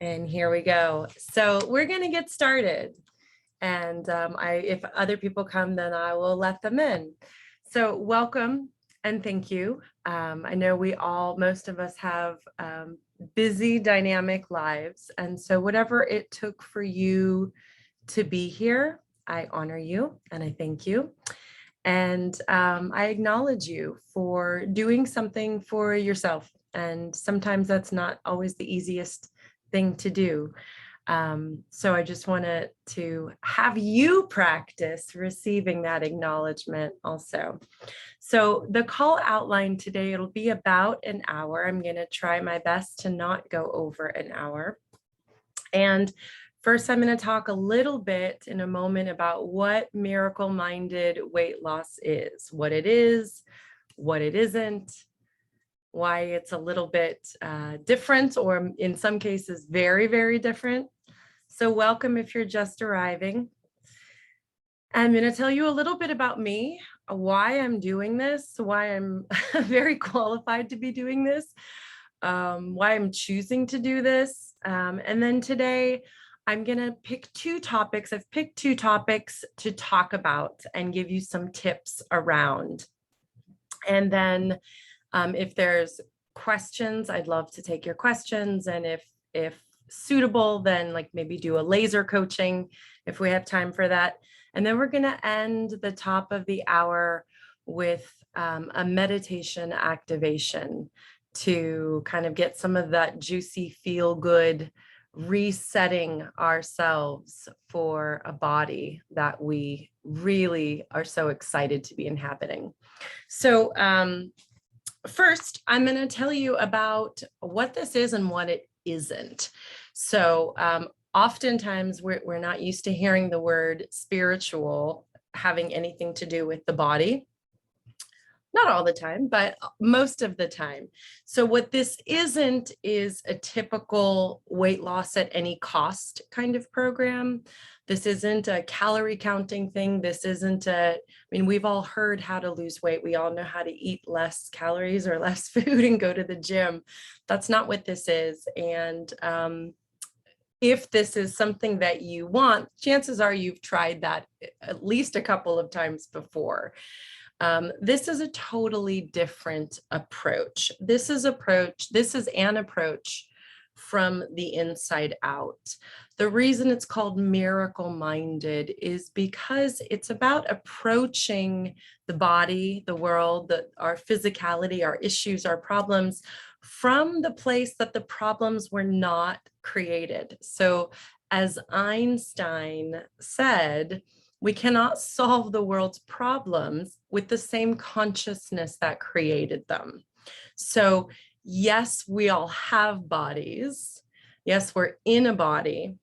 And here we go. So we're going to get started. And if other people come, then I will let them in. So welcome and thank you. I know most of us have busy, dynamic lives. And so whatever it took for you to be here, I honor you and I thank you. And I acknowledge you for doing something for yourself. And sometimes that's not always the easiest thing to do. So I just wanted to have you practice receiving that acknowledgement also. So the call outline today, it'll be about an hour. I'm going to try my best to not go over an hour. And first, I'm going to talk a little bit in a moment about what miracle-minded weight loss is, what it isn't, why it's a little bit different, or in some cases, very, very different. So welcome if you're just arriving. I'm going to tell you a little bit about me, why I'm doing this, why I'm very qualified to be doing this, why I'm choosing to do this. And then today, I'm going to pick two topics. I've picked two topics to talk about and give you some tips around. And then if there's questions, I'd love to take your questions. And if suitable, then like maybe do a laser coaching if we have time for that. And then we're going to end the top of the hour with a meditation activation to kind of get some of that juicy feel good, resetting ourselves for a body that we really are so excited to be inhabiting. So first, I'm going to tell you about what this is and what it isn't. So oftentimes we're not used to hearing the word spiritual having anything to do with the body. Not all the time, but most of the time. So what this isn't is a typical weight loss at any cost kind of program. This isn't a calorie counting thing. This isn't we've all heard how to lose weight. We all know how to eat less calories or less food and go to the gym. That's not what this is. And if this is something that you want, chances are you've tried that at least a couple of times before. This is a totally different approach. This is an approach from the inside out. The reason it's called miracle-minded is because it's about approaching the body, the world, our physicality, our issues, our problems from the place that the problems were not created. So as Einstein said, we cannot solve the world's problems with the same consciousness that created them. So yes, we all have bodies. Yes, we're in a body.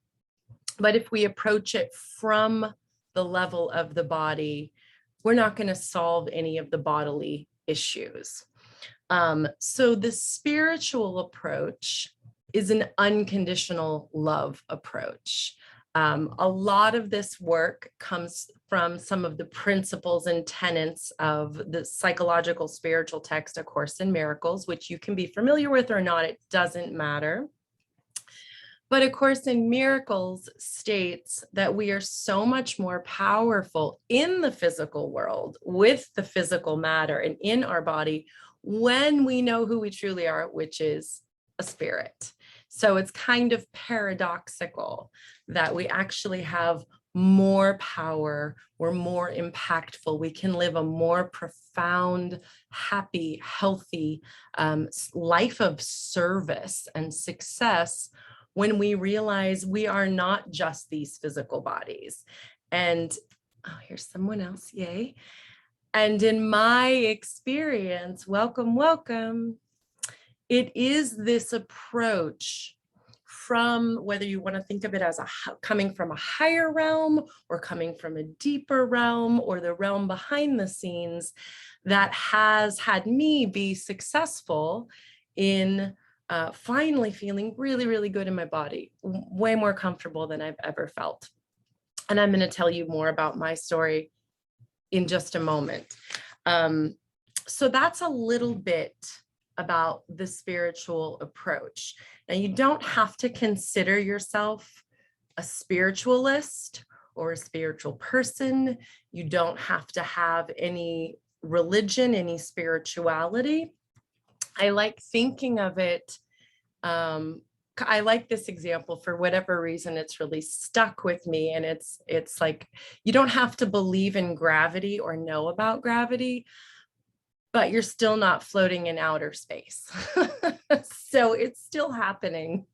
But if we approach it from the level of the body, we're not going to solve any of the bodily issues. So the spiritual approach is an unconditional love approach. A lot of this work comes from some of the principles and tenets of the psychological spiritual text, A Course in Miracles, which you can be familiar with or not, it doesn't matter. But A Course in Miracles states that we are so much more powerful in the physical world with the physical matter and in our body when we know who we truly are, which is a spirit. So it's kind of paradoxical that we actually have more power, we're more impactful, we can live a more profound, happy, healthy life of service and success when we realize we are not just these physical bodies. And here's someone else, yay. And in my experience, welcome. It is this approach from whether you want to think of it as coming from a higher realm or coming from a deeper realm or the realm behind the scenes that has had me be successful in finally feeling really, really good in my body, way more comfortable than I've ever felt. And I'm going to tell you more about my story in just a moment. So that's a little bit about the spiritual approach. Now, you don't have to consider yourself a spiritualist or a spiritual person. You don't have to have any religion, any spirituality. I like thinking of it. I like this example for whatever reason. It's really stuck with me. And it's like, you don't have to believe in gravity or know about gravity, but you're still not floating in outer space. So it's still happening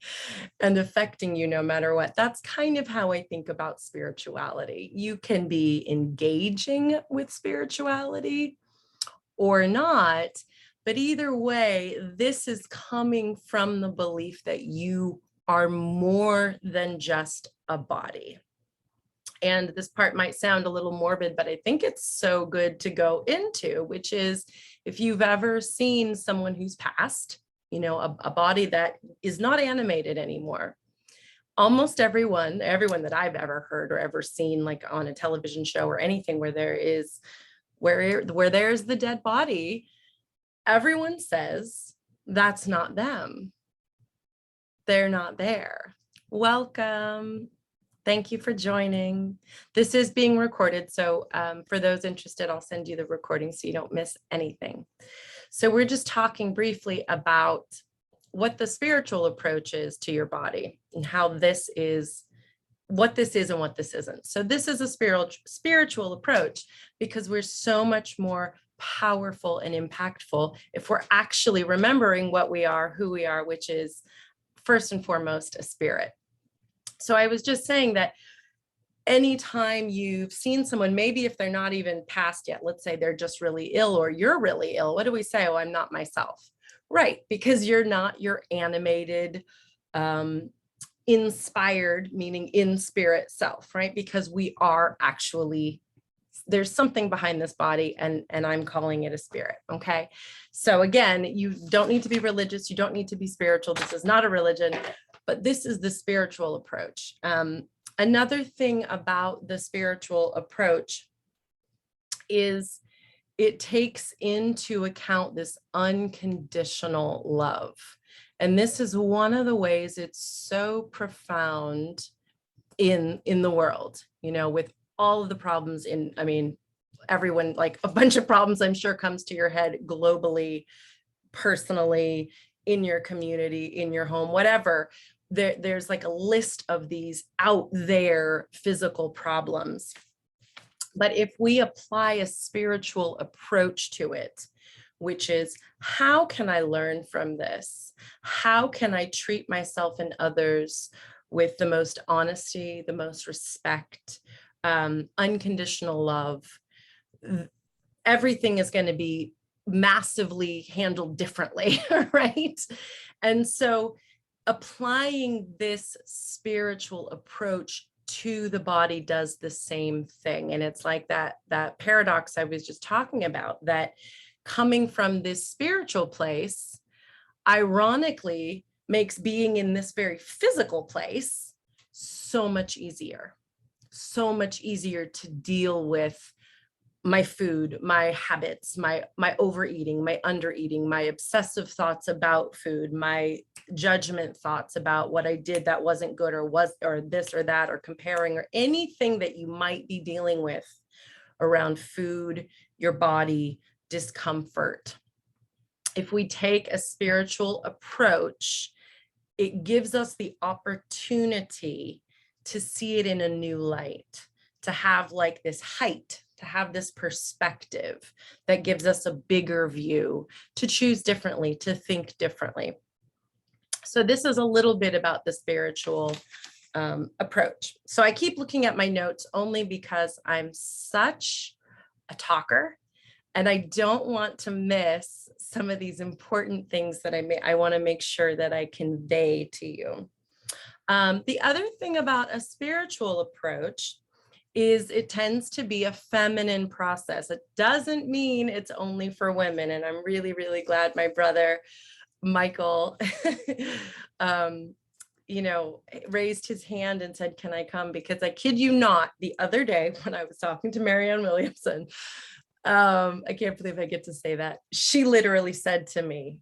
and affecting you no matter what. That's kind of how I think about spirituality. You can be engaging with spirituality or not, but either way, this is coming from the belief that you are more than just a body. And this part might sound a little morbid, but I think it's so good to go into, which is if you've ever seen someone who's passed, a body that is not animated anymore. Almost everyone that I've ever heard or ever seen, like on a television show or anything where there's the dead body, everyone says that's not them. They're not there. Welcome. Thank you for joining. This is being recorded. So for those interested, I'll send you the recording so you don't miss anything. So we're just talking briefly about what the spiritual approach is to your body and how this is, what this is and what this isn't. So this is a spiritual approach because we're so much more powerful and impactful if we're actually remembering what we are, who we are, which is first and foremost a spirit. So I was just saying that anytime you've seen someone, maybe if they're not even passed yet, let's say they're just really ill or you're really ill, what do we say? Oh, I'm not myself. Right, because you're not your animated, inspired, meaning in spirit self, right? Because we are actually, there's something behind this body and I'm calling it a spirit, okay? So again, you don't need to be religious. You don't need to be spiritual. This is not a religion, but this is the spiritual approach. Another thing about the spiritual approach is it takes into account this unconditional love. And this is one of the ways it's so profound in the world, with all of the problems everyone, like a bunch of problems I'm sure comes to your head globally, personally, in your community, in your home, whatever. There's like a list of these out there physical problems. But if we apply a spiritual approach to it, which is, how can I learn from this? How can I treat myself and others with the most honesty, the most respect, unconditional love? Everything is going to be massively handled differently, right? And so applying this spiritual approach to the body does the same thing. And it's like that paradox I was just talking about, that coming from this spiritual place, ironically, makes being in this very physical place so much easier to deal with my food, my habits, my overeating, my undereating, my obsessive thoughts about food, my judgment thoughts about what I did that wasn't good or this or that, or comparing, or anything that you might be dealing with around food, your body, discomfort. If we take a spiritual approach, it gives us the opportunity to see it in a new light, to have like this height, to have this perspective that gives us a bigger view, to choose differently, to think differently. So this is a little bit about the spiritual approach. So I keep looking at my notes only because I'm such a talker and I don't want to miss some of these important things that I want to make sure that I convey to you. The other thing about a spiritual approach is it tends to be a feminine process. It doesn't mean it's only for women. And I'm really, really glad my brother, Michael, raised his hand and said, can I come? Because I kid you not, the other day when I was talking to Marianne Williamson, I can't believe I get to say that. She literally said to me,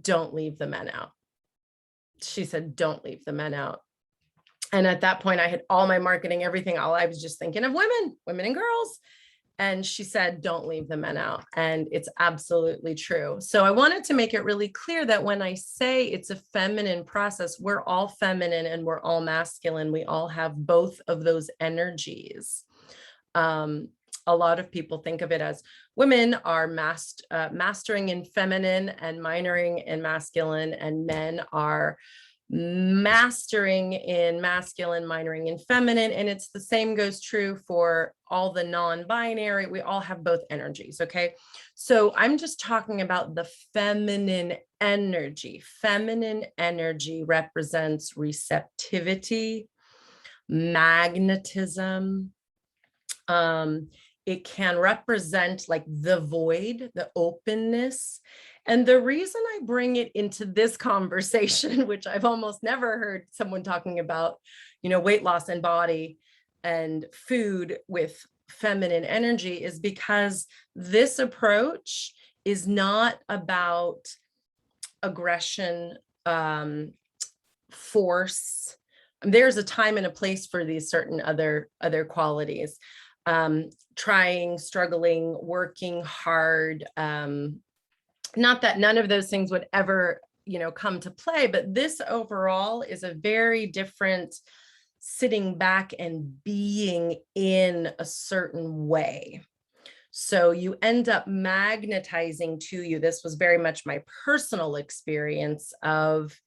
don't leave the men out. She said, don't leave the men out. And at that point, I had all my marketing, everything, all I was just thinking of women and girls. And she said, don't leave the men out. And it's absolutely true. So I wanted to make it really clear that when I say it's a feminine process, we're all feminine and we're all masculine. We all have both of those energies. A lot of people think of it as women are mastering in feminine and minoring in masculine, and men are mastering in masculine, minoring in feminine. And it's the same goes true for all the non-binary. We all have both energies. Okay. So I'm just talking about the feminine energy. Feminine energy represents receptivity, magnetism. It can represent like the void, the openness. And the reason I bring it into this conversation, which I've almost never heard someone talking about, weight loss and body and food with feminine energy, is because this approach is not about aggression, force. There's a time and a place for these certain other qualities. Trying, struggling, working hard. Not that none of those things would ever, come to play, but this overall is a very different sitting back and being in a certain way. So you end up magnetizing to you. This was very much my personal experience of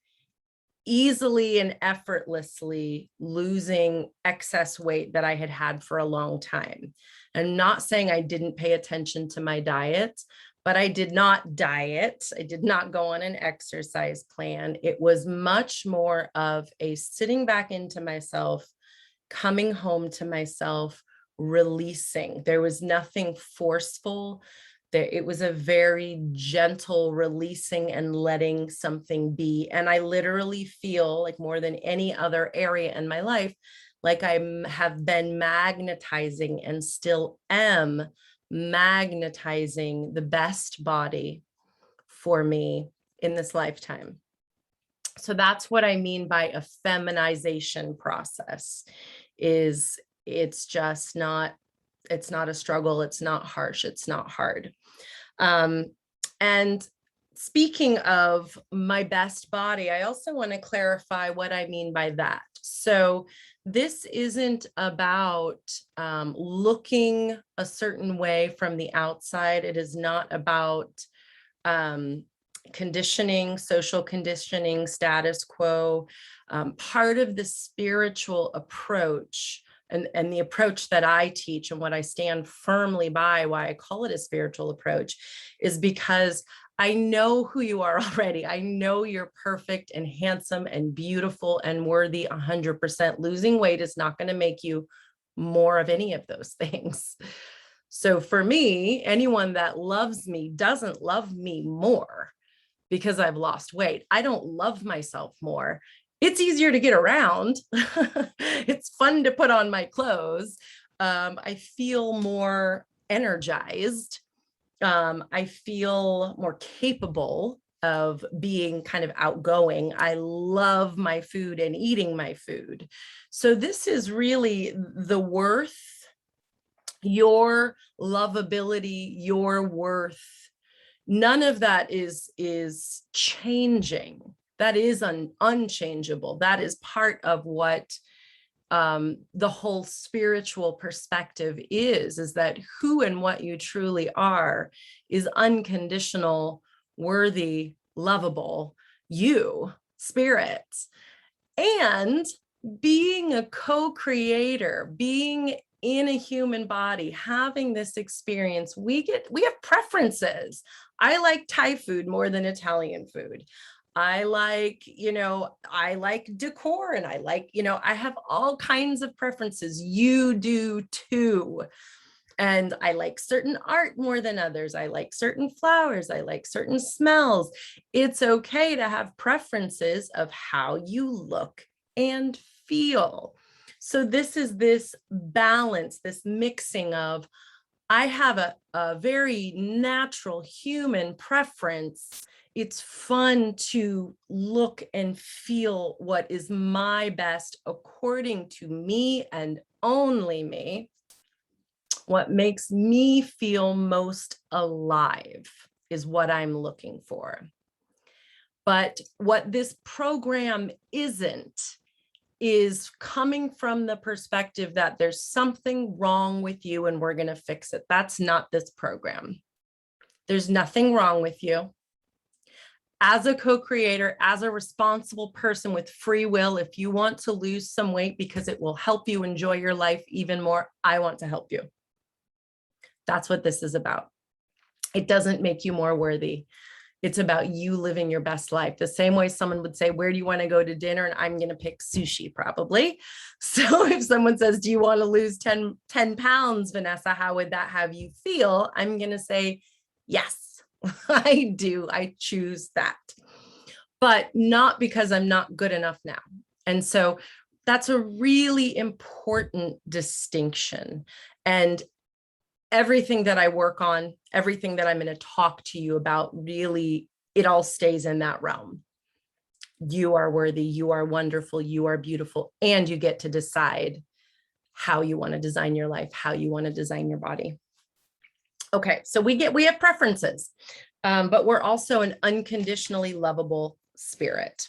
easily and effortlessly losing excess weight that I had had for a long time. I'm not saying I didn't pay attention to my diet, but I did not diet. I did not go on an exercise plan. It was much more of a sitting back into myself, coming home to myself, releasing. There was nothing forceful. It was a very gentle releasing and letting something be. And I literally feel like more than any other area in my life, like I have been magnetizing and still am magnetizing the best body for me in this lifetime. So that's what I mean by a feminization process. It's just not, it's not a struggle. It's not harsh. It's not hard. And speaking of my best body, I also want to clarify what I mean by that. So this isn't about looking a certain way from the outside. It is not about conditioning, social conditioning, status quo. Part of the spiritual approach and the approach that I teach and what I stand firmly by, why I call it a spiritual approach, is because I know who you are already. I know you're perfect and handsome and beautiful and worthy 100%. Losing weight is not going to make you more of any of those things. So for me, anyone that loves me doesn't love me more because I've lost weight. I don't love myself more. It's easier to get around. It's fun to put on my clothes. I feel more energized. I feel more capable of being kind of outgoing. I love my food and eating my food. So this is really the worth, your lovability, your worth. None of that is changing. That is unchangeable. That is part of what the whole spiritual perspective is that who and what you truly are is unconditional, worthy, lovable, you, spirit. And being a co-creator, being in a human body, having this experience, we have preferences. I like Thai food more than Italian food. I like decor, and I like, I have all kinds of preferences. You do too. And I like certain art more than others. I like certain flowers. I like certain smells. It's okay to have preferences of how you look and feel. So this is this balance, this mixing of, I have a very natural human preference it's fun to look and feel what is my best according to me and only me. What makes me feel most alive is what I'm looking for. But what this program isn't is coming from the perspective that there's something wrong with you and we're going to fix it. That's not this program. There's nothing wrong with you. As a co-creator, as a responsible person with free will, if you want to lose some weight because it will help you enjoy your life even more, I want to help you. That's what this is about. It doesn't make you more worthy. It's about you living your best life. The same way someone would say, where do you want to go to dinner? And I'm going to pick sushi probably. So if someone says, do you want to lose 10 pounds, Vanessa, how would that have you feel? I'm going to say, yes, I do. I choose that, but not because I'm not good enough now. And so that's a really important distinction. And everything that I work on, everything that I'm going to talk to you about, really, it all stays in that realm. You are worthy, you are wonderful, you are beautiful, and you get to decide how you want to design your life, how you want to design your body. Okay, so we have preferences, but we're also an unconditionally lovable spirit.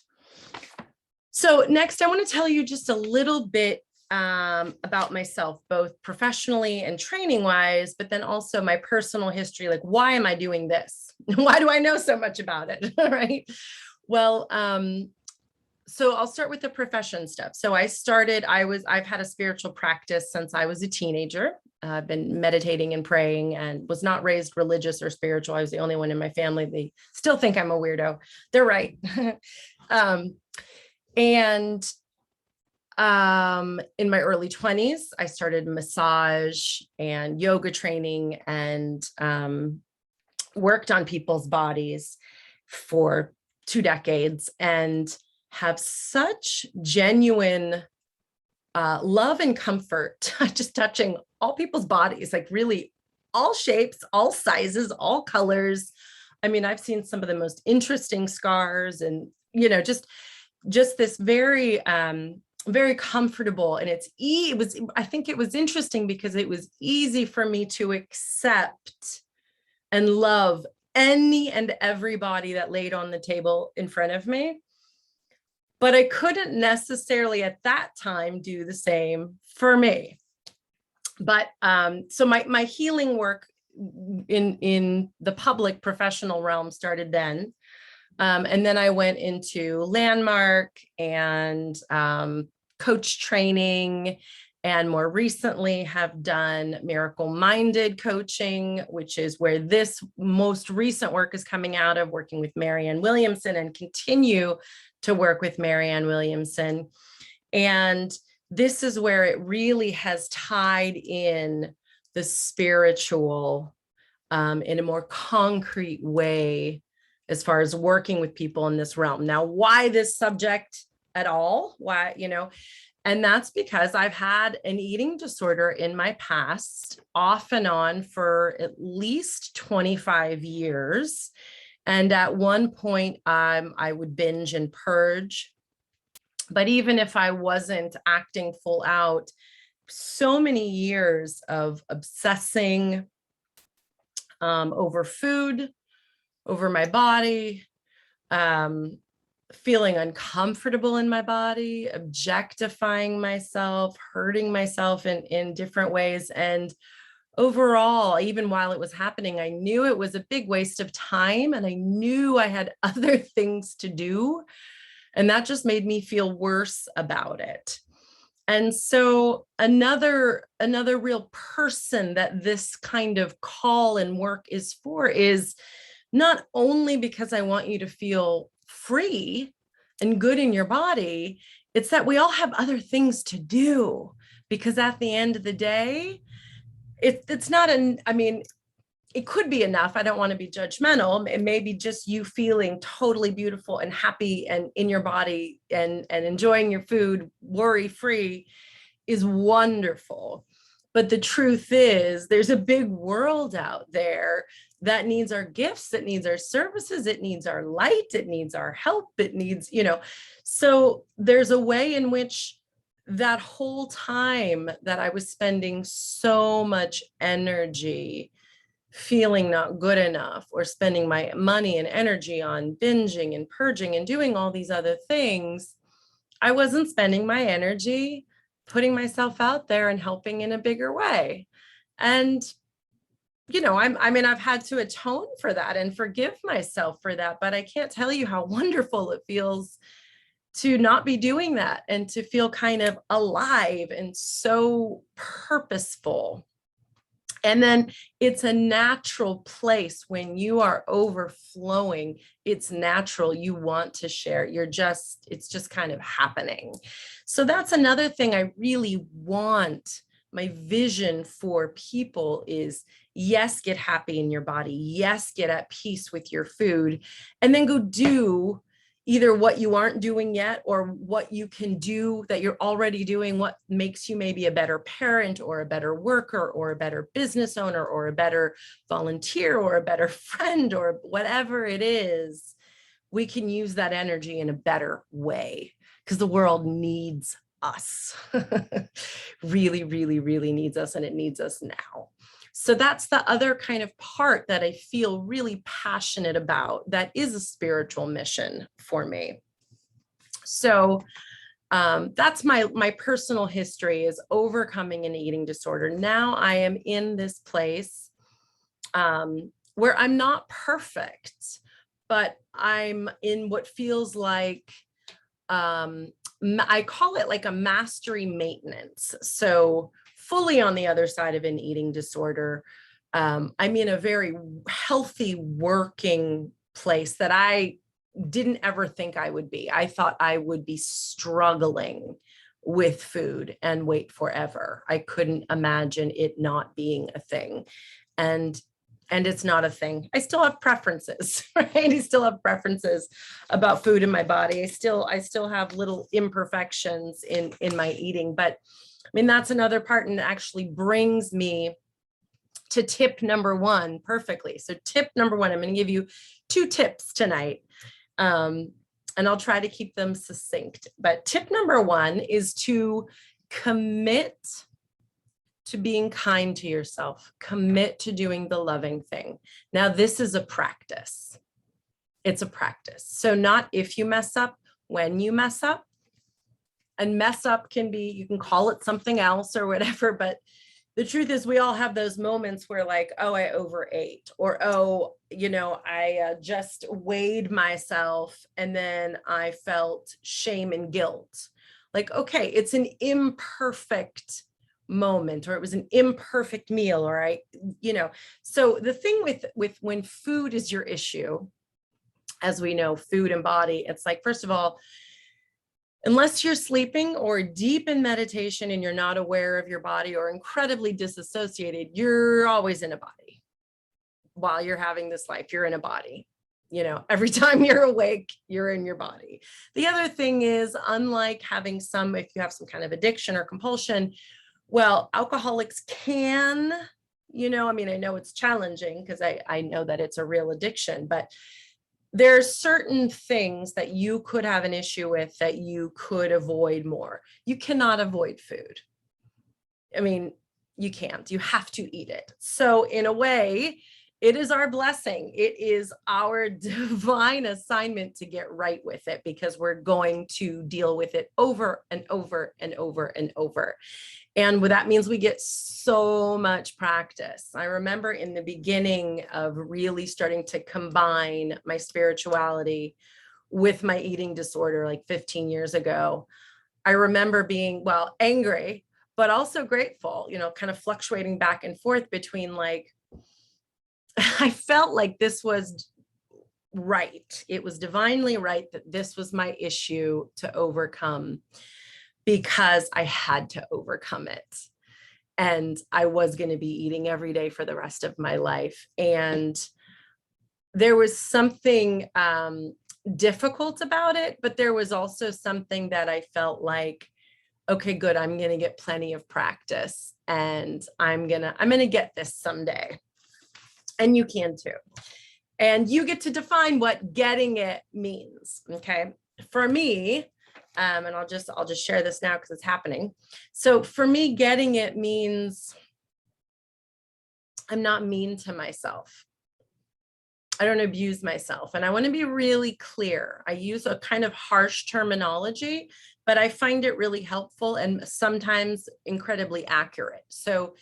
So next, I want to tell you just a little bit about myself, both professionally and training wise, but then also my personal history. Like, why am I doing this? Why do I know so much about it? Right. Well, so I'll start with the profession stuff. So I've had a spiritual practice since I was a teenager. I've been meditating and praying and was not raised religious or spiritual. I was the only one in my family. They still think I'm a weirdo. They're right. In my early 20s, I started massage and yoga training and worked on people's bodies for 2 decades and have such genuine love and comfort just touching all people's bodies, like really all shapes, all sizes, all colors. I mean, I've seen some of the most interesting scars and, just this very, very comfortable. And I think it was interesting because it was easy for me to accept and love any and everybody that laid on the table in front of me. But I couldn't necessarily at that time do the same for me. But so my healing work in the public professional realm started then. And then I went into Landmark and coach training, and more recently have done miracle minded coaching, which is where this most recent work is coming out of, working with Marianne Williamson, and continue to work with Marianne Williamson. And this is where it really has tied in the spiritual in a more concrete way as far as working with people in this realm. Now, why this subject at all? Why, and that's because I've had an eating disorder in my past, off and on for at least 25 years. And at one point, I would binge and purge. But even if I wasn't acting full out, so many years of obsessing over food, over my body, feeling uncomfortable in my body, objectifying myself, hurting myself in different ways. And overall, even while it was happening, I knew it was a big waste of time, and I knew I had other things to do. And that just made me feel worse about it. And so another real person that this kind of call and work is for is not only because I want you to feel free and good in your body, it's that we all have other things to do, because at the end of the day, it's not it could be enough. I don't want to be judgmental. It may be just you feeling totally beautiful and happy and in your body and enjoying your food, worry-free is wonderful. But the truth is, there's a big world out there that needs our gifts, that needs our services, it needs our light, it needs our help, it needs, so there's a way in which that whole time that I was spending so much energy feeling not good enough, or spending my money and energy on binging and purging and doing all these other things, I wasn't spending my energy putting myself out there and helping in a bigger way. And, I've had to atone for that and forgive myself for that, but I can't tell you how wonderful it feels to not be doing that and to feel kind of alive and so purposeful. And then it's a natural place when you are overflowing. It's natural. You want to share. It's just kind of happening. So that's another thing I really want. My vision for people is, yes, get happy in your body. Yes, get at peace with your food, and then go do either what you aren't doing yet, or what you can do that you're already doing, what makes you maybe a better parent or a better worker or a better business owner or a better volunteer or a better friend, or whatever it is. We can use that energy in a better way, because the world needs us. Really, really, really needs us, and it needs us now. So that's the other kind of part that I feel really passionate about. That is a spiritual mission for me. So that's my personal history, is overcoming an eating disorder. Now I am in this place where I'm not perfect, but I'm in what feels like, I call it like a mastery maintenance. So fully on the other side of an eating disorder, I'm in a very healthy working place that I didn't ever think I would be. I thought I would be struggling with food and weight forever. I couldn't imagine it not being a thing. And it's not a thing. I still have preferences, right? I still have preferences about food in my body. I still have little imperfections in my eating, but I mean, that's another part, and actually brings me to tip number one perfectly. So tip number one, I'm going to give you 2 tips tonight, and I'll try to keep them succinct. But tip number 1 is to commit to being kind to yourself. Commit to doing the loving thing. Now, this is a practice. It's a practice. So not if you mess up, when you mess up. And mess up can be, you can call it something else or whatever, but the truth is we all have those moments where, like, oh, I overate, or, oh, I just weighed myself and then I felt shame and guilt. Like, okay, it's an imperfect moment, or it was an imperfect meal, or so the thing with when food is your issue, as we know, food and body, it's like, first of all, unless you're sleeping or deep in meditation and you're not aware of your body, or incredibly disassociated, you're always in a body. While you're having this life, you're in a body. Every time you're awake, you're in your body. The other thing is, unlike having if you have some kind of addiction or compulsion, well, alcoholics can, I know it's challenging because I know that it's a real addiction, but there's certain things that you could have an issue with that you could avoid more. You cannot avoid food. I mean, you can't. You have to eat it. So in a way, it is our blessing. It is our divine assignment to get right with it, because we're going to deal with it over and over and over and over. And what that means, we get so much practice. I remember in the beginning of really starting to combine my spirituality with my eating disorder, like 15 years ago, I remember being, well, angry, but also grateful, kind of fluctuating back and forth between, like, I felt like this was right. It was divinely right that this was my issue to overcome, because I had to overcome it. And I was going to be eating every day for the rest of my life. And there was something difficult about it, but there was also something that I felt like, okay, good, I'm going to get plenty of practice and I'm going to get this someday. And you can too. And you get to define what getting it means. Okay. For me, and I'll just share this now because it's happening. So for me, getting it means I'm not mean to myself. I don't abuse myself. And I want to be really clear. I use a kind of harsh terminology, but I find it really helpful and sometimes incredibly accurate. So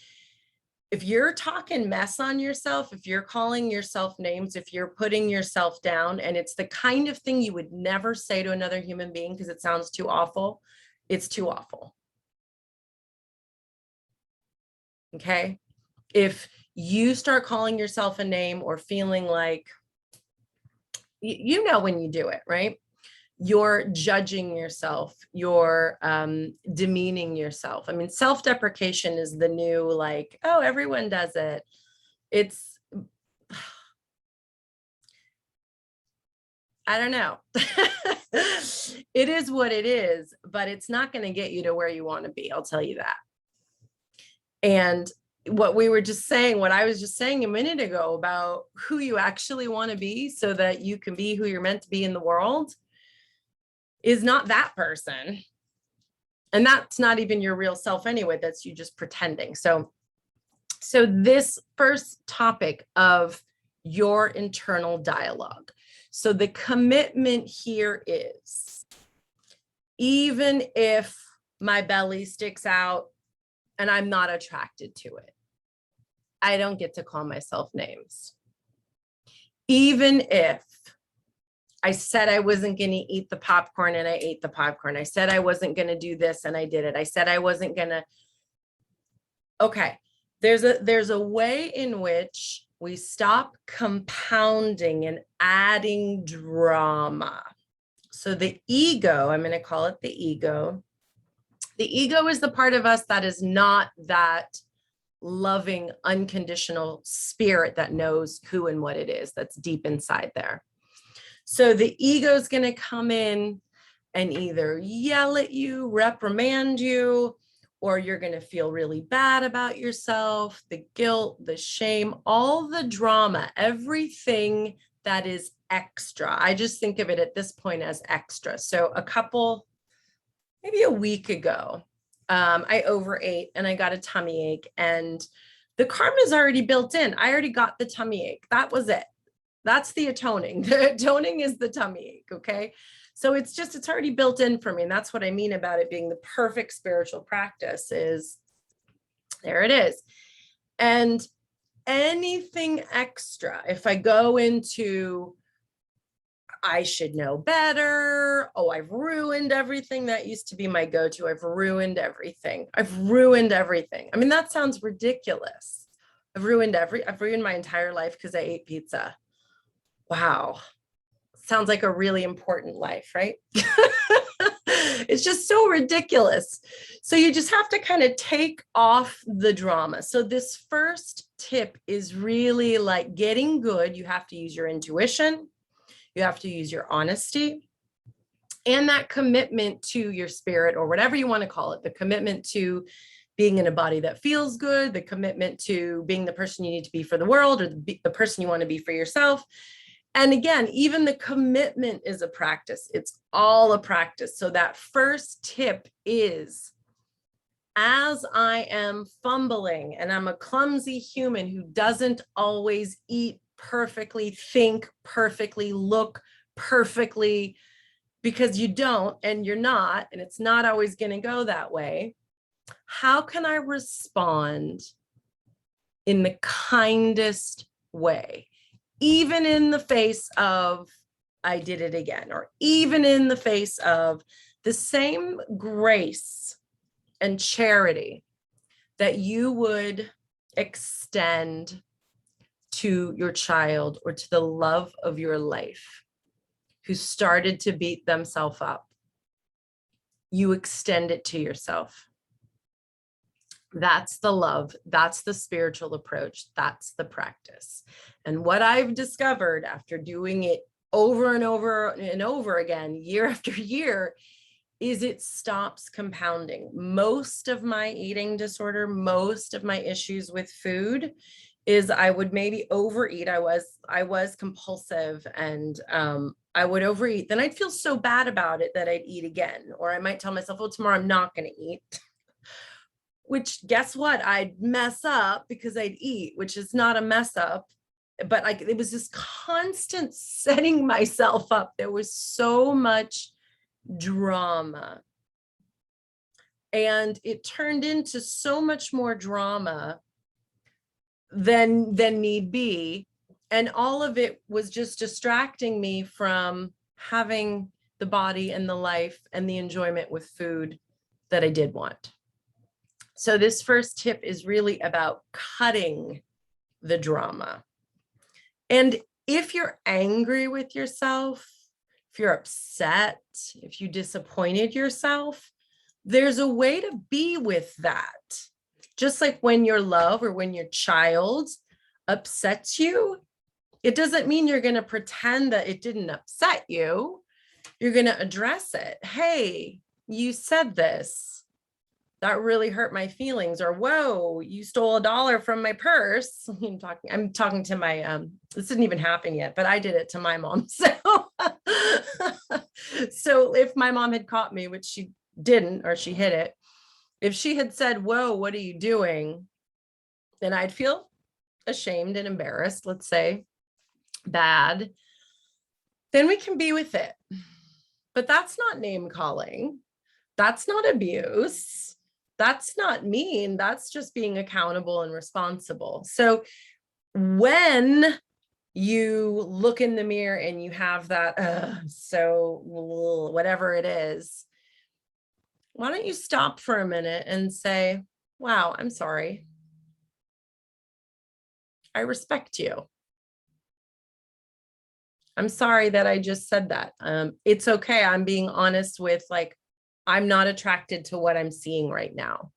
if you're talking mess on yourself, if you're calling yourself names, if you're putting yourself down, and it's the kind of thing you would never say to another human being because it sounds too awful, it's too awful. Okay? If you start calling yourself a name or feeling like, you know when you do it, right? You're judging yourself, you're demeaning yourself. I mean, self-deprecation is the new, like, oh, everyone does it. It's, I don't know. It is what it is, but it's not going to get you to where you want to be. I'll tell you that. And what we were just saying, what I was just saying a minute ago about who you actually want to be so that you can be who you're meant to be in the world is not that person. And that's not even your real self anyway, that's you just pretending. So this first topic of your internal dialogue. So the commitment here is, even if my belly sticks out and I'm not attracted to it, I don't get to call myself names. Even if I said I wasn't going to eat the popcorn and I ate the popcorn. I said I wasn't going to do this and I did it. I said I wasn't going to. Okay. There's a way in which we stop compounding and adding drama. So the ego, I'm going to call it the ego. The ego is the part of us that is not that loving, unconditional spirit that knows who and what it is that's deep inside there. So the ego is going to come in and either yell at you, reprimand you, or you're going to feel really bad about yourself, the guilt, the shame, all the drama, everything that is extra. I just think of it at this point as extra. So maybe a week ago, I overate and I got a tummy ache, and the karma is already built in. I already got the tummy ache. That was it. That's the atoning. The atoning is the tummy ache, okay? So it's already built in for me. And that's what I mean about it being the perfect spiritual practice is, there it is. And anything extra, if I go into, I should know better. Oh, I've ruined everything that used to be my go-to. I've ruined everything. I've ruined everything. I mean, that sounds ridiculous. I've ruined my entire life because I ate pizza. Wow. Sounds like a really important life, right? It's just so ridiculous. So you just have to kind of take off the drama. So this first tip is really like getting good. You have to use your intuition. You have to use your honesty and that commitment to your spirit, or whatever you want to call it, the commitment to being in a body that feels good, the commitment to being the person you need to be for the world, or the person you want to be for yourself. And again, even the commitment is a practice. It's all a practice. So that first tip is, as I am fumbling and I'm a clumsy human who doesn't always eat perfectly, think perfectly, look perfectly, because you don't and you're not, and it's not always going to go that way. How can I respond in the kindest way? Even in the face of, I did it again, or even in the face of the same grace and charity that you would extend to your child or to the love of your life who started to beat themselves up. You extend it to yourself. That's the love. That's the spiritual approach. That's the practice. And what I've discovered after doing it over and over and over again, year after year, is it stops compounding. Most of my eating disorder, most of my issues with food is I would maybe overeat. I was compulsive, and I would overeat. Then I'd feel so bad about it that I'd eat again. Or I might tell myself, well, tomorrow I'm not going to eat. Which, guess what? I'd mess up because I'd eat, which is not a mess up. But like, it was this constant setting myself up. There was so much drama. And it turned into so much more drama than need be. And all of it was just distracting me from having the body and the life and the enjoyment with food that I did want. So this first tip is really about cutting the drama. And if you're angry with yourself, if you're upset, if you disappointed yourself, there's a way to be with that. Just like when your love or when your child upsets you, it doesn't mean you're going to pretend that it didn't upset you. You're going to address it. Hey, you said this. That really hurt my feelings. Or, whoa, you stole $1 from my purse. I'm talking to my, this didn't even happen yet, but I did it to my mom. So if my mom had caught me, which she didn't, or she hid it, if she had said, whoa, what are you doing? Then I'd feel ashamed and embarrassed, let's say, bad. Then we can be with it. But that's not name calling. That's not abuse. That's not mean. That's just being accountable and responsible. So when you look in the mirror and you have that, so whatever it is, why don't you stop for a minute and say, wow, I'm sorry. I respect you. I'm sorry that I just said that. It's okay. I'm being honest with, like, I'm not attracted to what I'm seeing right now.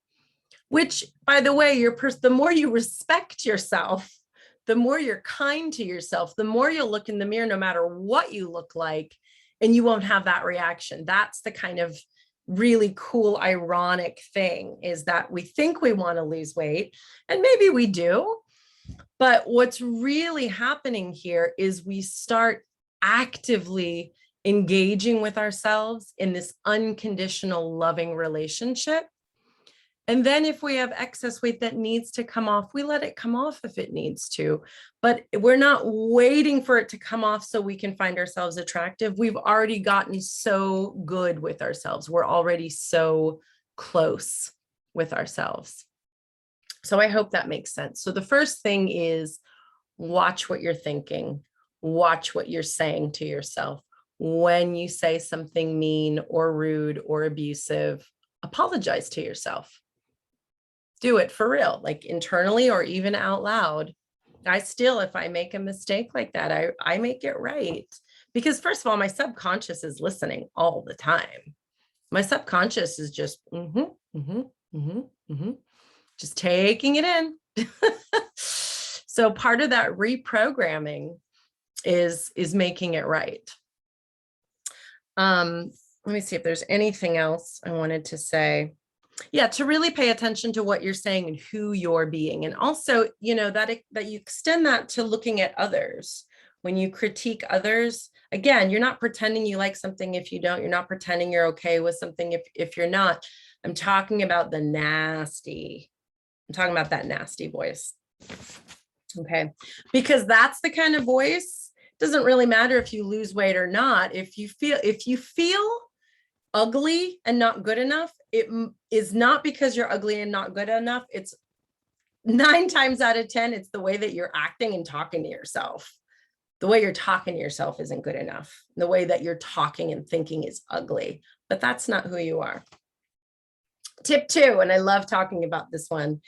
Which, by the way, the more you respect yourself, the more you're kind to yourself, the more you'll look in the mirror, no matter what you look like, and you won't have that reaction. That's the kind of really cool, ironic thing, is that we think we want to lose weight, and maybe we do. But what's really happening here is we start actively engaging with ourselves in this unconditional loving relationship. And then if we have excess weight that needs to come off, we let it come off if it needs to. But we're not waiting for it to come off so we can find ourselves attractive. We've already gotten so good with ourselves. We're already so close with ourselves. So I hope that makes sense. So the first thing is, watch what you're thinking. Watch what you're saying to yourself. When you say something mean or rude or abusive, apologize to yourself. Do it for real, like internally or even out loud. I still, if I make a mistake like that, I make it right. Because first of all, my subconscious is listening all the time. My subconscious is just, just taking it in. So part of that reprogramming is making it right. Let me see if there's anything else I wanted to say. Yeah, to really pay attention to what you're saying and who you're being. And also, you know, that you extend that to looking at others. When you critique others, again, you're not pretending you like something if you don't. You're not pretending you're okay with something if you're not. I'm talking about the nasty. I'm talking about that nasty voice. Okay, because that's the kind of voice. Doesn't really matter if you lose weight or not. If you feel ugly and not good enough, it is not because you're ugly and not good enough. It's 9 times out of 10, it's the way that you're acting and talking to yourself. The way you're talking to yourself isn't good enough. The way that you're talking and thinking is ugly, but that's not who you are. Tip 2, and I love talking about this one.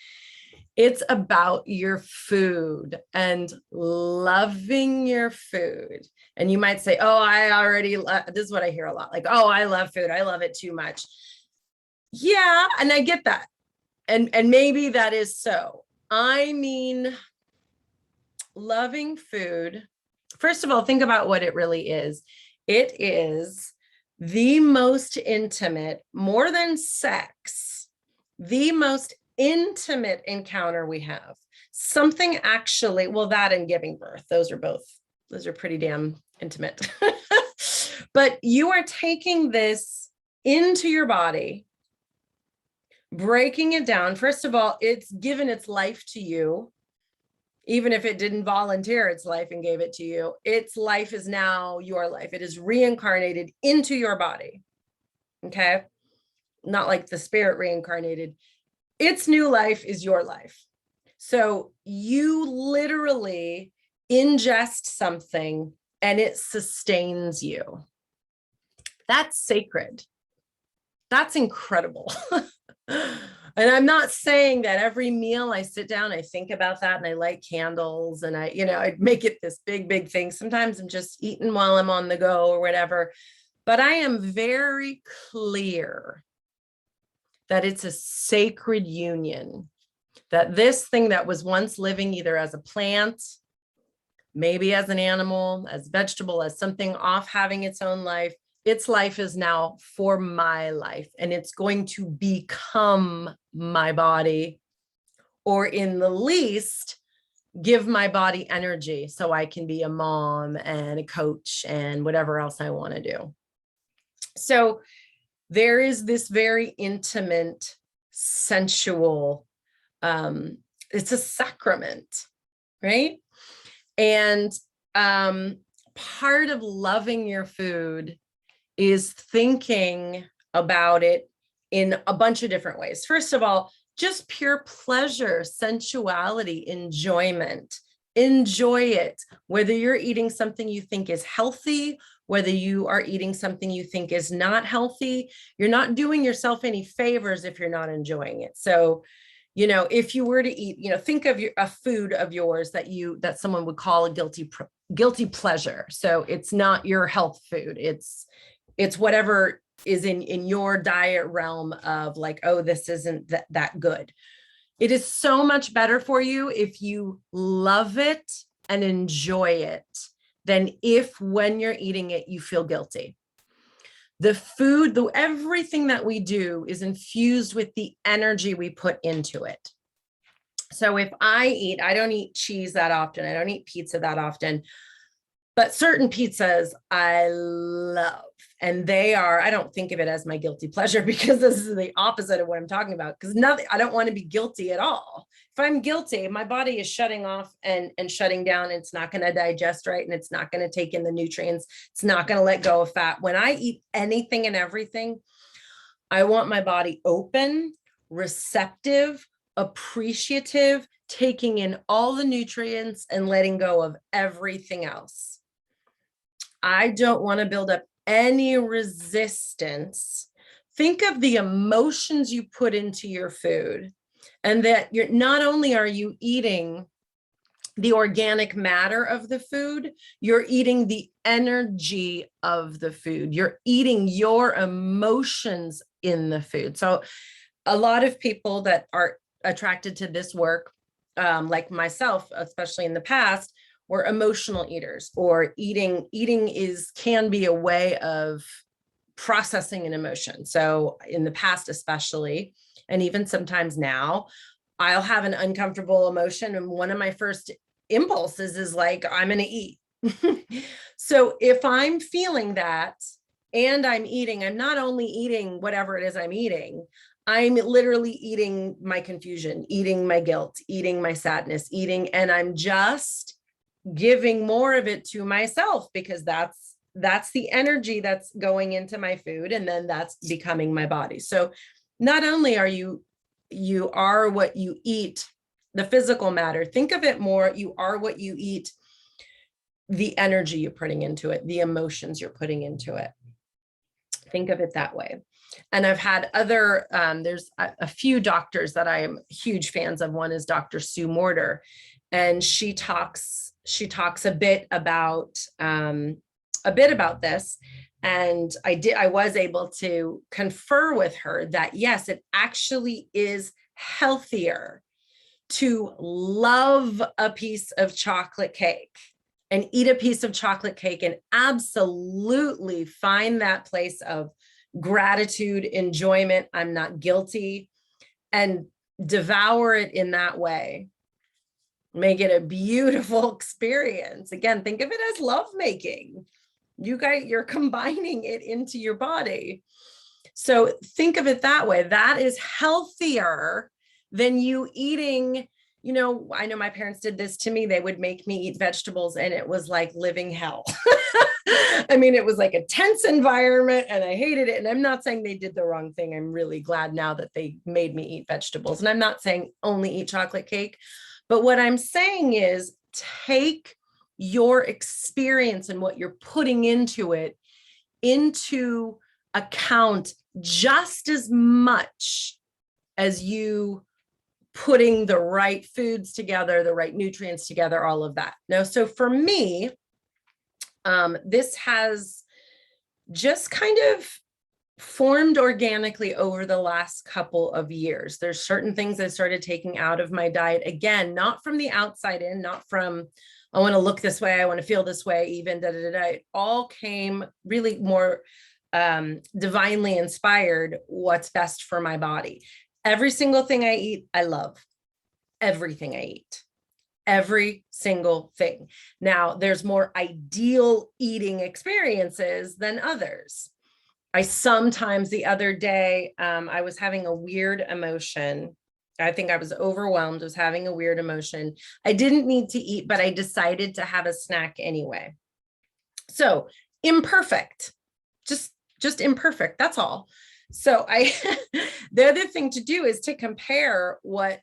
It's about your food and loving your food. And you might say, oh, this is what I hear a lot. Like, oh, I love food. I love it too much. Yeah. And I get that. And maybe that is so. I mean, loving food. First of all, think about what it really is. It is the most intimate, more than sex, the most intimate encounter we have. Something actually, well, that and giving birth, those are pretty damn intimate. But you are taking this into your body, breaking it down. First of all, it's given its life to you. Even if it didn't volunteer its life and gave it to you, its life is now your life. It is reincarnated into your body. Okay. Not like the spirit reincarnated. Its new life is your life. So you literally ingest something and it sustains you. That's sacred. That's incredible. And I'm not saying that every meal I sit down, I think about that and I light candles and I make it this big, big thing. Sometimes I'm just eating while I'm on the go or whatever, but I am very clear that it's a sacred union, that this thing that was once living either as a plant, maybe as an animal, as vegetable, as something off having its own life, its life is now for my life, and it's going to become my body, or in the least, give my body energy so I can be a mom and a coach and whatever else I want to do. So there is this very intimate, sensual, it's a sacrament, right? And part of loving your food is thinking about it in a bunch of different ways. First of all, just pure pleasure, sensuality, enjoyment. Enjoy it, whether you're eating something you think is healthy, whether you are eating something you think is not healthy. You're not doing yourself any favors if you're not enjoying it. So, if you were to eat, think of a food of yours that someone would call a guilty pleasure. So it's not your health food. It's whatever is in your diet realm of like, oh, this isn't that good. It is so much better for you if you love it and enjoy it than if when you're eating it, you feel guilty. The food, everything that we do is infused with the energy we put into it. So if I don't eat cheese that often. I don't eat pizza that often. But certain pizzas I love, and I don't think of it as my guilty pleasure, because this is the opposite of what I'm talking about, because I don't want to be guilty at all. If I'm guilty, my body is shutting off and shutting down. It's not going to digest right, and it's not going to take in the nutrients. It's not going to let go of fat. When I eat anything and everything, I want my body open, receptive, appreciative, taking in all the nutrients and letting go of everything else. I don't want to build up any resistance. Think of the emotions you put into your food, and that not only are you eating the organic matter of the food, you're eating the energy of the food. You're eating your emotions in the food. So a lot of people that are attracted to this work, like myself, especially in the past, were emotional eaters, or eating can be a way of processing an emotion. So in the past, especially, and even sometimes now, I'll have an uncomfortable emotion, and one of my first impulses is like, I'm going to eat. So if I'm feeling that and I'm eating, I'm not only eating whatever it is I'm eating, I'm literally eating my confusion, eating my guilt, eating my sadness, and I'm just giving more of it to myself, because that's the energy that's going into my food, and then that's becoming my body. So not only are you are what you eat, the physical matter, think of it more, you are what you eat, the energy you're putting into it, the emotions you're putting into it. Think of it that way. And I've had there's a few doctors that I am huge fans of. One is Dr. Sue Morter, and she talks a bit about this. And I was able to confer with her that yes, it actually is healthier to love a piece of chocolate cake and eat a piece of chocolate cake and absolutely find that place of gratitude, enjoyment. I'm not guilty, and devour it in that way. Make it a beautiful experience. Again, think of it as lovemaking. You're combining it into your body. So think of it that way. That is healthier than you eating. I know my parents did this to me. They would make me eat vegetables, and it was like living hell. I mean, it was like a tense environment, and I hated it. And I'm not saying they did the wrong thing. I'm really glad now that they made me eat vegetables. And I'm not saying only eat chocolate cake. But what I'm saying is take your experience and what you're putting into it into account just as much as you putting the right foods together, the right nutrients together, all of that. Now, so for me, this has just kind of formed organically over the last couple of years. There's certain things I started taking out of my diet. Again, not from the outside in, not from, I want to look this way, I want to feel this way, even It all came really more divinely inspired, what's best for my body. Every single thing I eat, I love. Everything I eat. Every single thing. Now, there's more ideal eating experiences than others. I sometimes, the other day, I was having a weird emotion. I think I was overwhelmed, was having a weird emotion. I didn't need to eat, but I decided to have a snack anyway. So imperfect, just imperfect. That's all. So the other thing to do is to compare what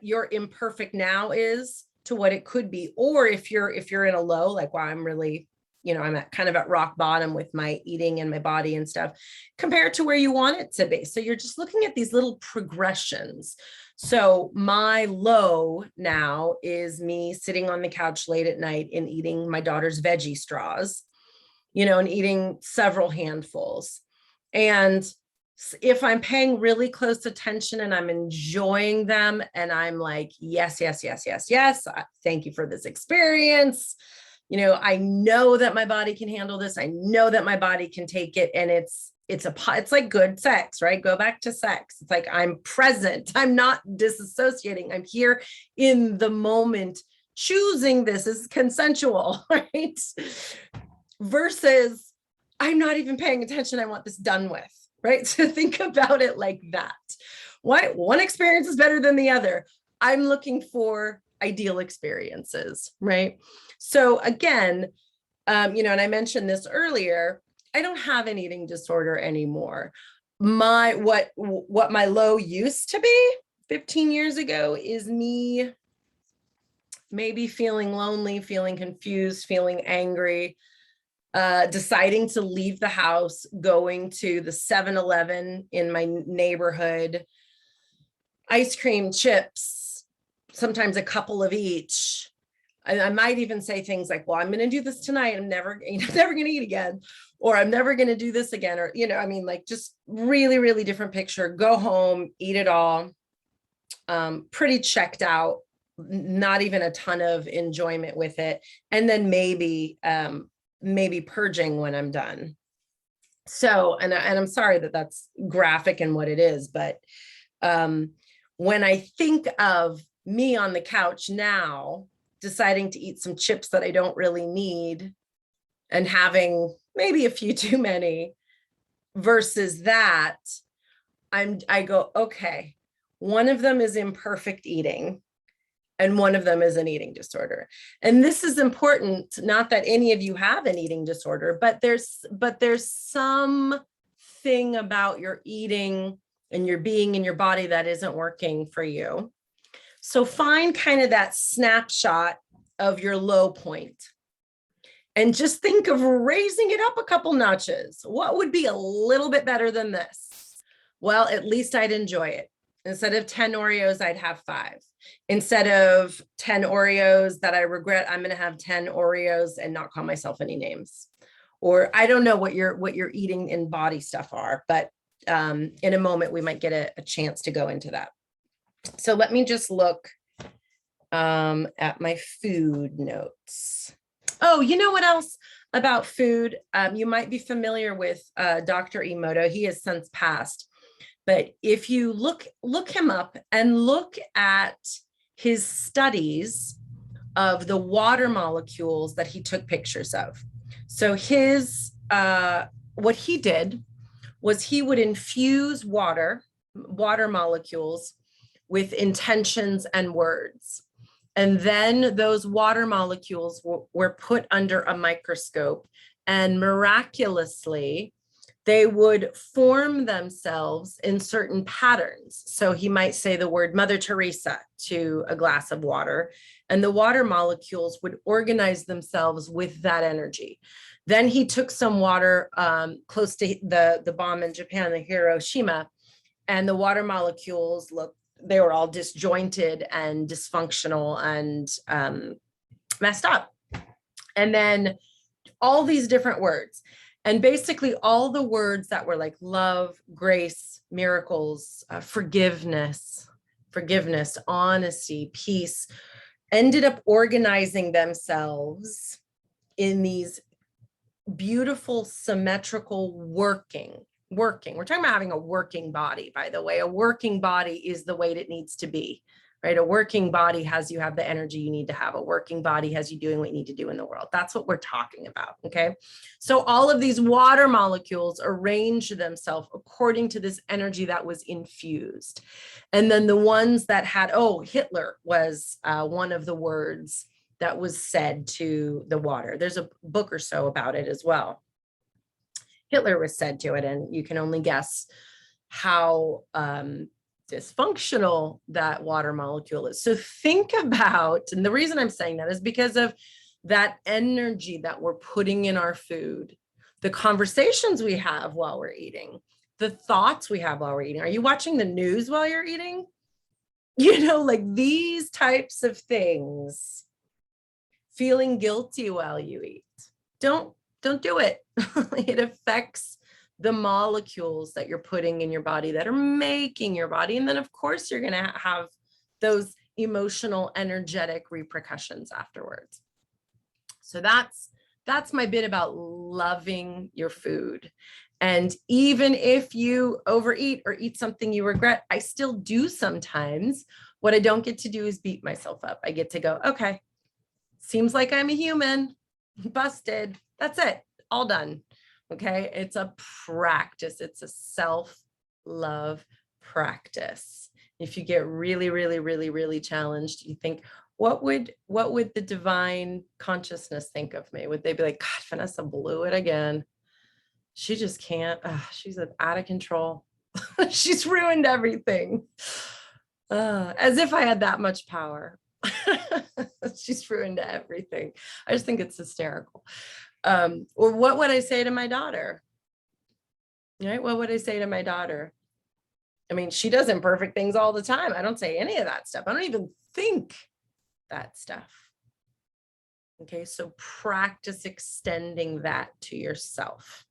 your imperfect now is to what it could be. Or if you're in a low, like, wow, I'm really, I'm kind of at rock bottom with my eating and my body and stuff, compared to where you want it to be. So you're just looking at these little progressions. So my low now is me sitting on the couch late at night and eating my daughter's veggie straws, and eating several handfuls. And if I'm paying really close attention and I'm enjoying them and I'm like, yes, yes, yes, yes, yes, thank you for this experience. I know that my body can handle this. I know that my body can take it. And it's like good sex, right? Go back to sex. It's like, I'm present. I'm not disassociating. I'm here in the moment, choosing this is consensual, right? Versus I'm not even paying attention. I want this done with, right? So think about it like that. Why one experience is better than the other? I'm looking for ideal experiences, right? So again, and I mentioned this earlier, I don't have an eating disorder anymore. What my low used to be 15 years ago is me maybe feeling lonely, feeling confused, feeling angry, deciding to leave the house, going to the 7-Eleven in my neighborhood, ice cream, chips, sometimes a couple of each. I might even say things like, well, I'm going to do this tonight. I'm never going to eat again, or I'm never going to do this again. Or, like just really, really different picture. Go home, eat it all. Pretty checked out, not even a ton of enjoyment with it. And then maybe purging when I'm done. So, and I'm sorry that that's graphic in what it is, but when I think of me on the couch now, deciding to eat some chips that I don't really need and having maybe a few too many versus that, I go, okay, one of them is imperfect eating and one of them is an eating disorder. And this is important, not that any of you have an eating disorder, but there's some thing about your eating and your being in your body that isn't working for you. So find kind of that snapshot of your low point and just think of raising it up a couple notches. What would be a little bit better than this? Well, at least I'd enjoy it. Instead of 10 Oreos, I'd have 5. Instead of 10 Oreos that I regret, I'm going to have 10 Oreos and not call myself any names. Or I don't know what your eating and body stuff are, but in a moment, we might get a chance to go into that. So let me just look at my food notes. Oh, you know what else about food? You might be familiar with Dr. Emoto. He has since passed. But if you look him up and look at his studies of the water molecules that he took pictures of. So his what he did was he would infuse water molecules with intentions and words. And then those water molecules were put under a microscope, and miraculously, they would form themselves in certain patterns. So he might say the word Mother Teresa to a glass of water, and the water molecules would organize themselves with that energy. Then he took some water close to the bomb in Japan, the Hiroshima, and the water molecules they were all disjointed and dysfunctional and messed up. And then all these different words. And basically all the words that were like love, grace, miracles, forgiveness, honesty, peace, ended up organizing themselves in these beautiful, symmetrical working. We're talking about having a working body, by the way. A working body is the way it needs to be, right? A working body has you have the energy you need to have. A working body has you doing what you need to do in the world. That's what we're talking about, okay? So all of these water molecules arrange themselves according to this energy that was infused. And then the ones that had, Hitler was one of the words that was said to the water. There's a book or so about it as well. Hitler was said to it, and you can only guess how dysfunctional that water molecule is. So think about, and the reason I'm saying that is because of that energy that we're putting in our food, the conversations we have while we're eating, the thoughts we have while we're eating. Are you watching the news while you're eating? Like these types of things, feeling guilty while you eat. Don't do it. It affects the molecules that you're putting in your body that are making your body. And then of course you're going to have those emotional, energetic repercussions afterwards. So that's my bit about loving your food. And even if you overeat or eat something you regret, I still do sometimes. What I don't get to do is beat myself up. I get to go, okay, seems like I'm a human, busted. That's it, all done. Okay, it's a practice. It's a self-love practice. If you get really, really, really, really challenged, you think, what would the divine consciousness think of me? Would they be like, God, Vanessa blew it again. She just can't. She's out of control. She's ruined everything. As if I had that much power. She's ruined everything. I just think it's hysterical. Or what would I say to my daughter? Right? What would I say to my daughter? I mean, she does imperfect things all the time. I don't say any of that stuff. I don't even think that stuff. Okay, so practice extending that to yourself.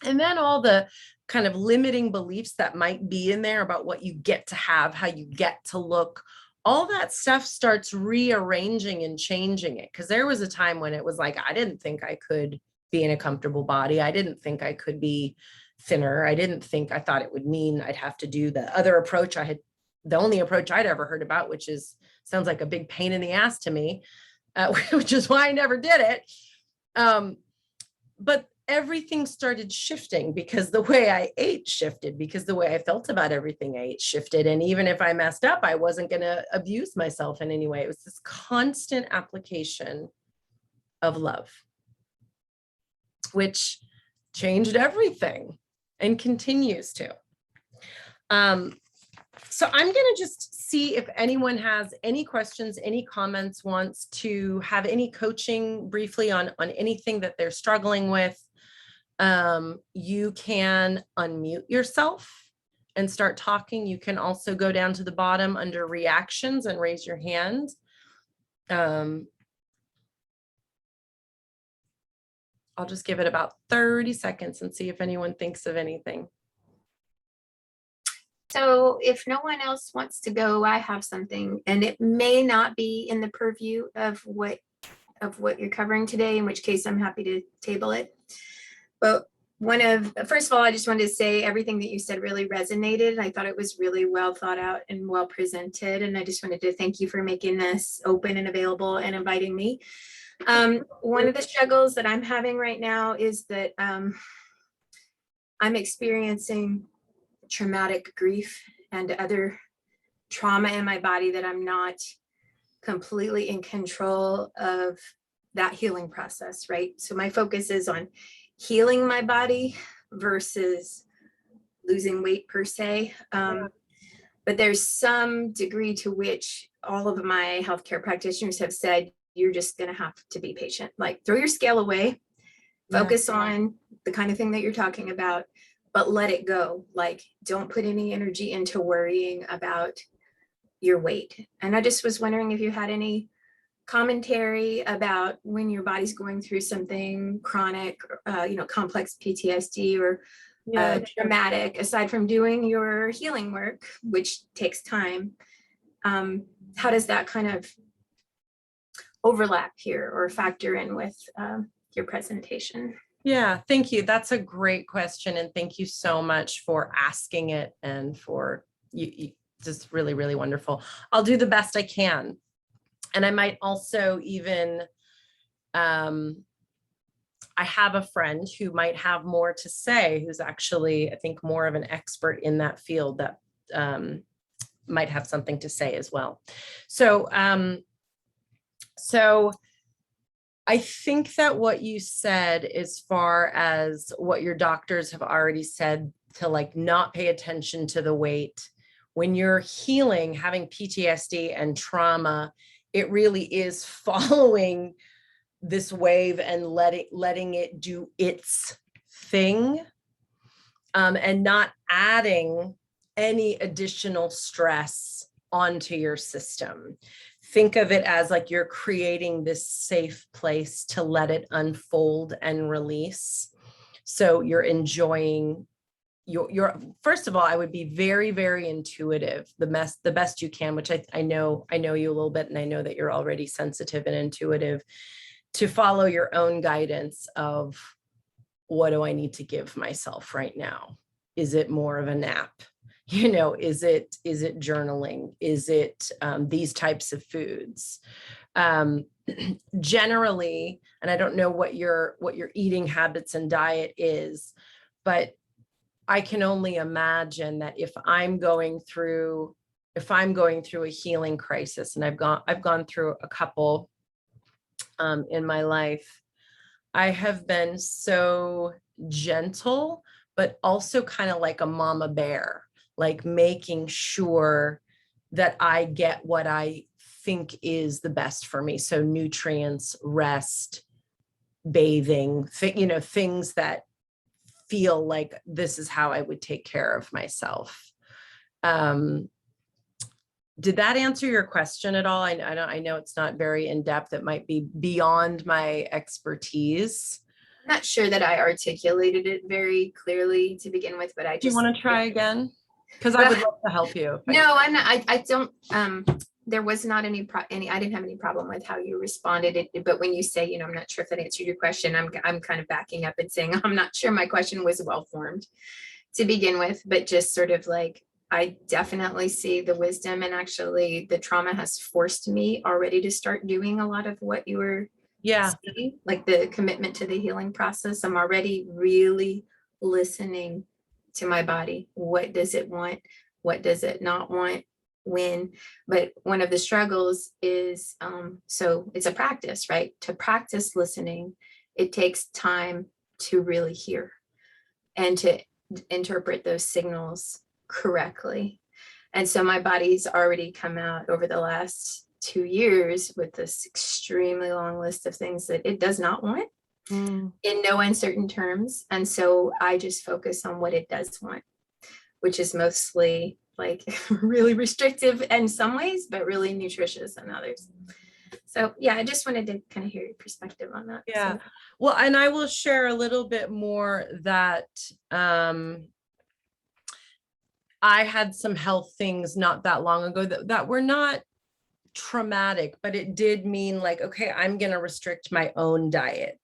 And then all the kind of limiting beliefs that might be in there about what you get to have, how you get to look, all that stuff starts rearranging and changing it. Because there was a time when it was like, I didn't think I could be in a comfortable body. I didn't think I could be thinner. I thought it would mean I'd have to do the other approach the only approach I'd ever heard about, which sounds like a big pain in the ass to me, which is why I never did it. But everything started shifting because the way I ate shifted, because the way I felt about everything I ate shifted. And even if I messed up, I wasn't going to abuse myself in any way. It was this constant application of love, which changed everything and continues to. So I'm going to just see if anyone has any questions, any comments, wants to have any coaching briefly on anything that they're struggling with. You can unmute yourself and start talking. You can also go down to the bottom under reactions and raise your hand. I'll just give it about 30 seconds and see if anyone thinks of anything. So if no one else wants to go, I have something, and it may not be in the purview of what of what you're covering today, in which case I'm happy to table it. But first of all, I just wanted to say everything that you said really resonated. I thought it was really well thought out and well presented. And I just wanted to thank you for making this open and available and inviting me. One of the struggles that I'm having right now is that I'm experiencing traumatic grief and other trauma in my body that I'm not completely in control of that healing process, right? So my focus is on healing my body versus losing weight per se. But there's some degree to which all of my healthcare practitioners have said, you're just going to have to be patient. Like, throw your scale away, focus on the kind of thing that you're talking about, but let it go. Like, don't put any energy into worrying about your weight. And I just was wondering if you had any commentary about when your body's going through something chronic, complex PTSD or traumatic, aside from doing your healing work, which takes time. How does that kind of overlap here or factor in with your presentation? Yeah, thank you. That's a great question. And thank you so much for asking it and for you just really, really wonderful. I'll do the best I can. And I might also even, I have a friend who might have more to say, who's actually, I think, more of an expert in that field that might have something to say as well. So I think that what you said, as far as what your doctors have already said, to like not pay attention to the weight when you're healing, having PTSD and trauma, it really is following this wave and letting it do its thing, and not adding any additional stress onto your system. Think of it as like you're creating this safe place to let it unfold and release. So you're enjoying your first of all, I would be very, very intuitive, the best you can, which I know you a little bit, and I know that you're already sensitive and intuitive, to follow your own guidance of, what do I need to give myself right now? Is it more of a nap? Is it journaling? Is it these types of foods? Generally, and I don't know what your eating habits and diet is, but I can only imagine that if I'm going through a healing crisis, and I've gone through a couple in my life, I have been so gentle, but also kind of like a mama bear, like making sure that I get what I think is the best for me. So nutrients, rest, bathing, things that feel like this is how I would take care of myself. Did that answer your question at all? I know it's not very in depth. It might be beyond my expertise. I'm not sure that I articulated it very clearly to begin with, but Do you want to try again? Because I would love to help you. No, I'm not. I don't. There was not any. I didn't have any problem with how you responded. But when you say, I'm not sure if that answered your question, I'm kind of backing up and saying I'm not sure my question was well formed to begin with, but just sort of like, I definitely see the wisdom, and actually the trauma has forced me already to start doing a lot of what you were saying, like the commitment to the healing process. I'm already really listening to my body. What does it want? What does it not want? When? But one of the struggles is, so it's a practice, right? To practice listening, it takes time to really hear and to interpret those signals correctly. And so my body's already come out over the last 2 years with this extremely long list of things that it does not want, in no uncertain terms. And so I just focus on what it does want, which is mostly like really restrictive in some ways, but really nutritious in others. So yeah, I just wanted to kind of hear your perspective on that. Yeah. Well, and I will share a little bit more that I had some health things not that long ago that were not traumatic, but it did mean like, okay, I'm going to restrict my own diet.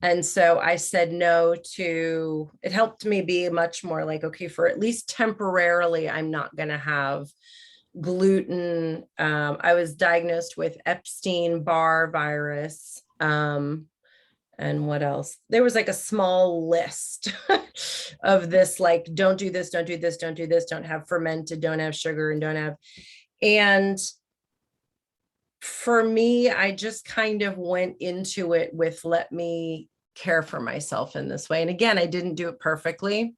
And so I said no to, it helped me be much more like, okay, for at least temporarily, I'm not going to have gluten. I was diagnosed with Epstein-Barr virus. And what else? There was like a small list of this, like, don't do this, don't do this, don't do this, don't have fermented, don't have sugar, and don't have, and for me, I just kind of went into it with, let me care for myself in this way. And again, I didn't do it perfectly,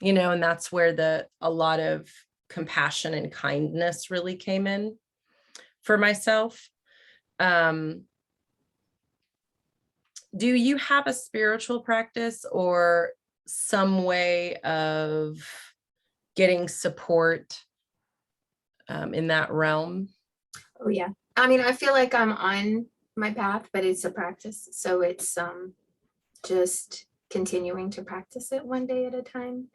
and that's where a lot of compassion and kindness really came in for myself. Do you have a spiritual practice or some way of getting support in that realm? Oh, yeah. I mean, I feel like I'm on my path, but it's a practice. So it's just continuing to practice it one day at a time.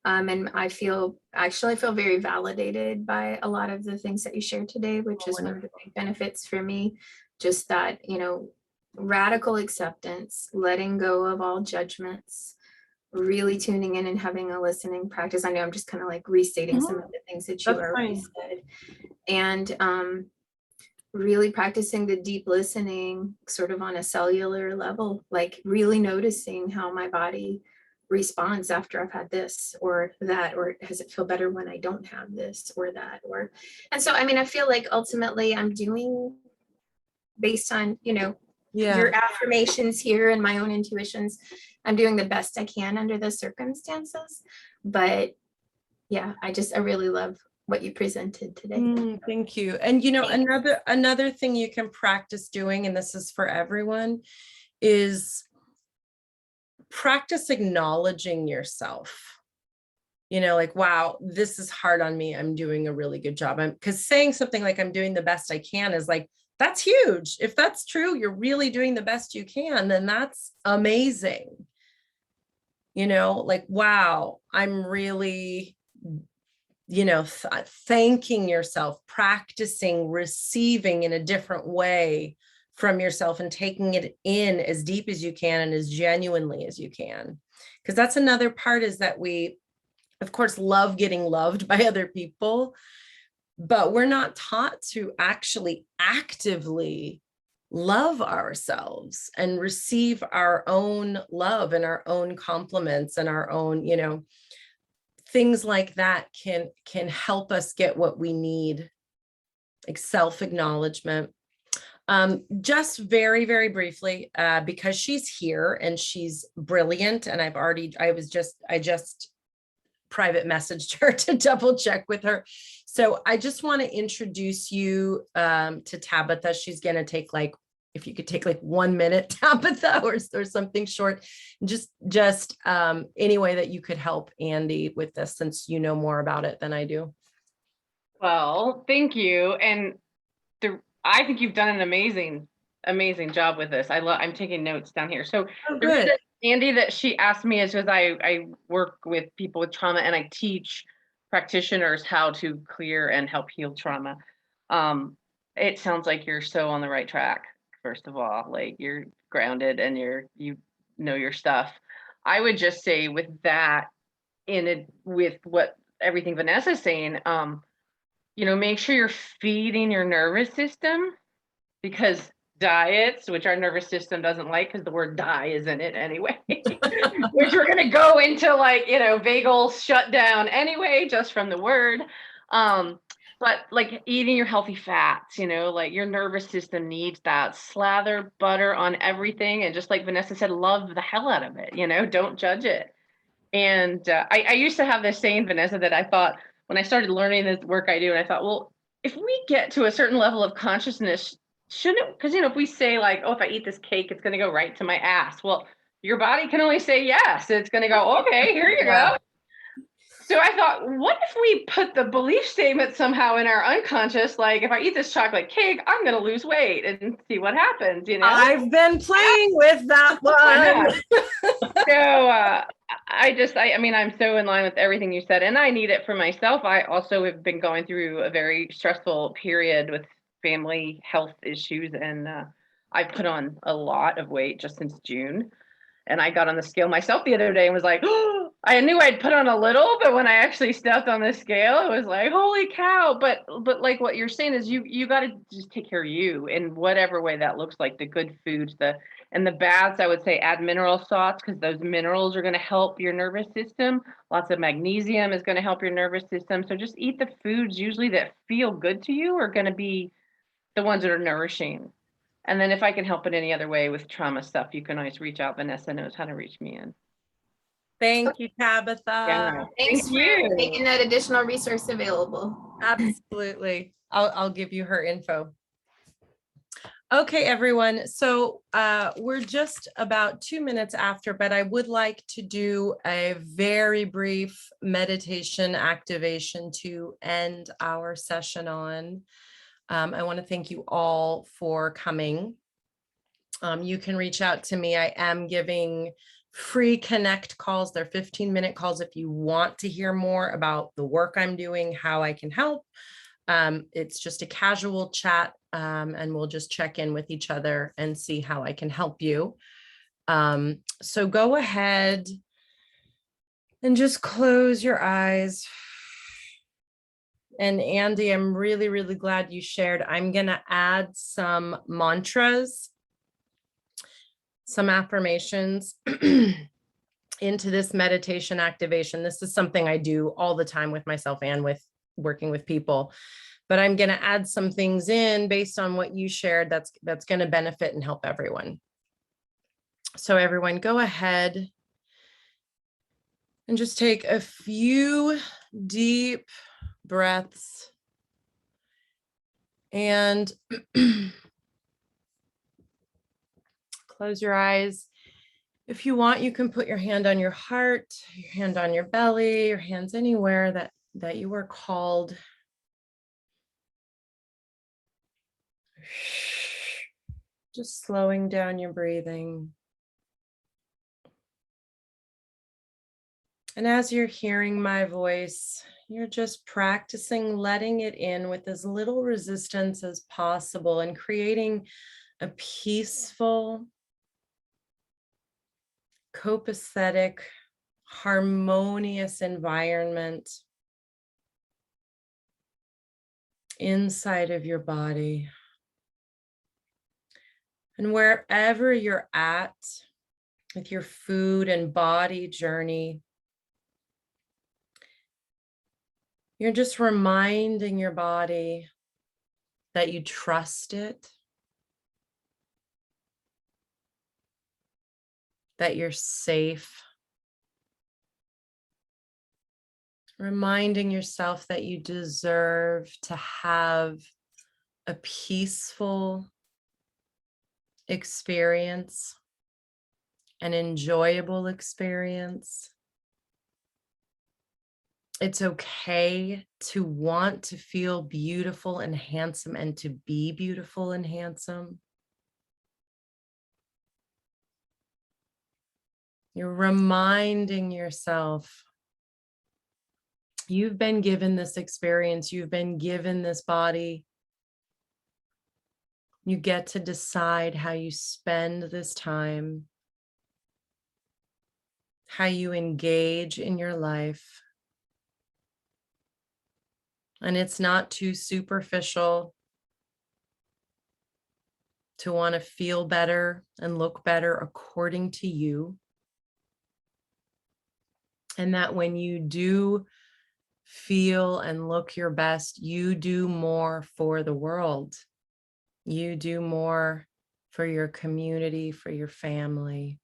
And I feel very validated by a lot of the things that you shared today, which is one of the big benefits for me. Just that, radical acceptance, letting go of all judgments, really tuning in and having a listening practice. I know I'm just kind of like restating some of the things that you already said. And really practicing the deep listening sort of on a cellular level, like really noticing how my body responds after I've had this or that, or does it feel better when I don't have this or that, and so, I mean, I feel like ultimately I'm doing based on, your affirmations here and my own intuitions, I'm doing the best I can under the circumstances. But yeah, I really love what you presented today. Thank you. And another thing you can practice doing, and this is for everyone, is practice acknowledging yourself. Like, wow, this is hard on me. I'm doing a really good job. Because saying something like I'm doing the best I can is like, that's huge. If that's true, you're really doing the best you can, then that's amazing. Like, wow, I'm really, thanking yourself, practicing receiving in a different way from yourself and taking it in as deep as you can and as genuinely as you can. Because that's another part, is that we, of course, love getting loved by other people, but we're not taught to actually actively love ourselves and receive our own love and our own compliments and our own, things like that can help us get what we need, like self-acknowledgement. Just very, very briefly, because she's here and she's brilliant, and I just private messaged her to double check with her. So I just want to introduce you to Tabitha. She's going to take if you could take 1 minute, Tabitha, or something short, just any way that you could help Andy with this, since you know more about it than I do. Well, thank you. And I think you've done an amazing job with this. I'm taking notes down here. So the reason, Andy, that she asked me is because I work with people with trauma and I teach practitioners how to clear and help heal trauma. It sounds like you're so on the right track. First of all, like, you're grounded and you know your stuff. I would just say with that, with what everything Vanessa's saying, make sure you're feeding your nervous system, because diets, which our nervous system doesn't like because the word die is in it anyway, which we're going to go into vagal shutdown anyway, just from the word. But like eating your healthy fats, like your nervous system needs that. Slather butter on everything. And just like Vanessa said, love the hell out of it, don't judge it. And I used to have this saying, Vanessa, that I thought when I started learning this work I do, and I thought, well, if we get to a certain level of consciousness, shouldn't, because, if we say like, oh, if I eat this cake, it's going to go right to my ass. Well, your body can only say yes. It's going to go, okay, here you go. So I thought, what if we put the belief statement somehow in our unconscious? Like, if I eat this chocolate cake, I'm going to lose weight and see what happens, I've been playing with that one. So I'm so in line with everything you said, and I need it for myself. I also have been going through a very stressful period with family health issues, and I put on a lot of weight just since June. And I got on the scale myself the other day and was like, oh, I knew I'd put on a little, but when I actually stepped on the scale, it was like, holy cow. But like what you're saying is you got to just take care of you in whatever way that looks like. The good foods, and the baths, I would say add mineral salts, because those minerals are going to help your nervous system. Lots of magnesium is going to help your nervous system. So just eat the foods usually that feel good to you are going to be the ones that are nourishing. And then if I can help in any other way with trauma stuff, you can always reach out. Vanessa knows how to reach me in. Thank you, Tabitha. Yeah. Thanks Thank for you. making that additional resource available. Absolutely. I'll give you her info. Okay, everyone. So we're just about 2 minutes after, but I would like to do a very brief meditation activation to end our session on. I want to thank you all for coming. You can reach out to me. I am giving free connect calls. They're 15-minute calls if you want to hear more about the work I'm doing, how I can help. It's just a casual chat, and we'll just check in with each other and see how I can help you. So go ahead and just close your eyes. And Andy, I'm really, really glad you shared. I'm going to add some mantras, some affirmations into this meditation activation. This is something I do all the time with myself and with working with people, but I'm going to add some things in based on what you shared that's going to benefit and help everyone. So everyone, go ahead and just take a few deep breaths and close your eyes. If you want, you can put your hand on your heart, your hand on your belly, your hands anywhere that you are called. Just slowing down your breathing. And as you're hearing my voice, you're just practicing letting it in with as little resistance as possible and creating a peaceful, copacetic, harmonious environment inside of your body. And wherever you're at with your food and body journey, you're just reminding your body that you trust it, that you're safe, reminding yourself that you deserve to have a peaceful experience, an enjoyable experience. It's okay to want to feel beautiful and handsome and to be beautiful and handsome. You're reminding yourself you've been given this experience, you've been given this body. You get to decide how you spend this time, how you engage in your life. And it's not too superficial to want to feel better and look better according to you. And that when you do feel and look your best, you do more for the world. You do more for your community, for your family.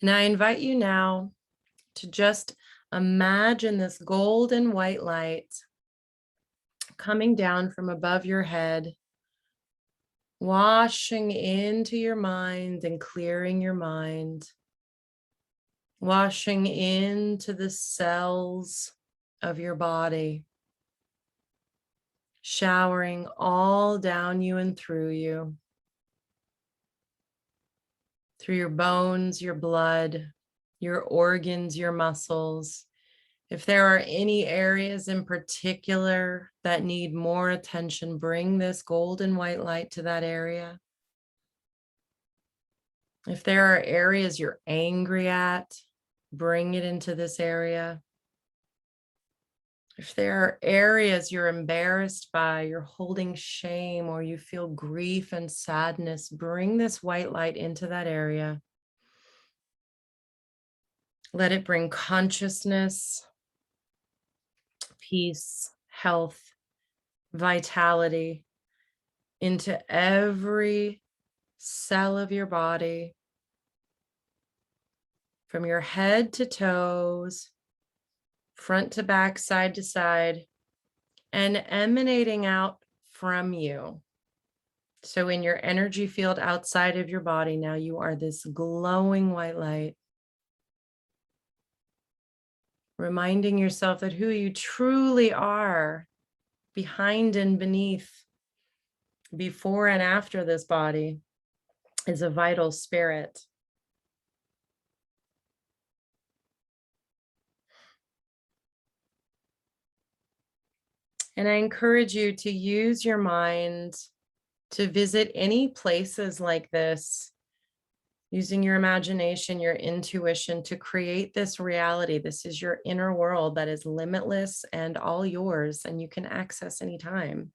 And I invite you now to just imagine this golden white light coming down from above your head, washing into your mind and clearing your mind, washing into the cells of your body, showering all down you and through you, through your bones, your blood, your organs, your muscles, If there are any areas in particular that need more attention, bring this golden white light to that area. If there are areas you're angry at, bring it into this area. If there are areas you're embarrassed by, you're holding shame, or you feel grief and sadness, bring this white light into that area. Let it bring consciousness, peace, health, vitality into every cell of your body, from your head to toes, front to back, side to side, and emanating out from you. So in your energy field outside of your body, now you are this glowing white light, reminding yourself that who you truly are, behind and beneath, before and after this body, is a vital spirit. And I encourage you to use your mind to visit any places like this, using your imagination, your intuition to create this reality. This is your inner world that is limitless and all yours, and you can access anytime.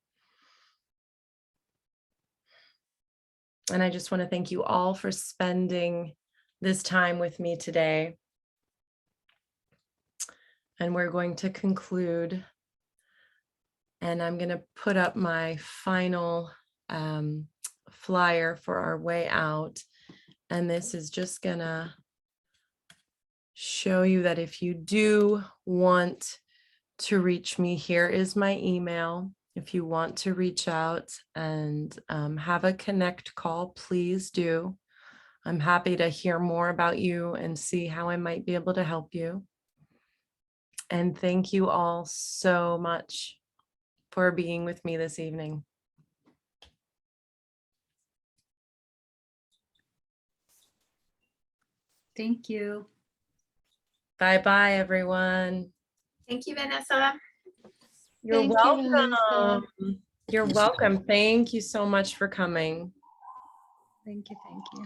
And I just want to thank you all for spending this time with me today. And we're going to conclude. And I'm going to put up my final flyer for our way out. And this is just going to show you that if you do want to reach me, here is my email. If you want to reach out and have a connect call, please do. I'm happy to hear more about you and see how I might be able to help you. And thank you all so much for being with me this evening. Thank you. Bye-bye, everyone. Thank you, Vanessa. You're Thank you, Vanessa. welcome. You're welcome. Thank you so much for coming. Thank you. Thank you.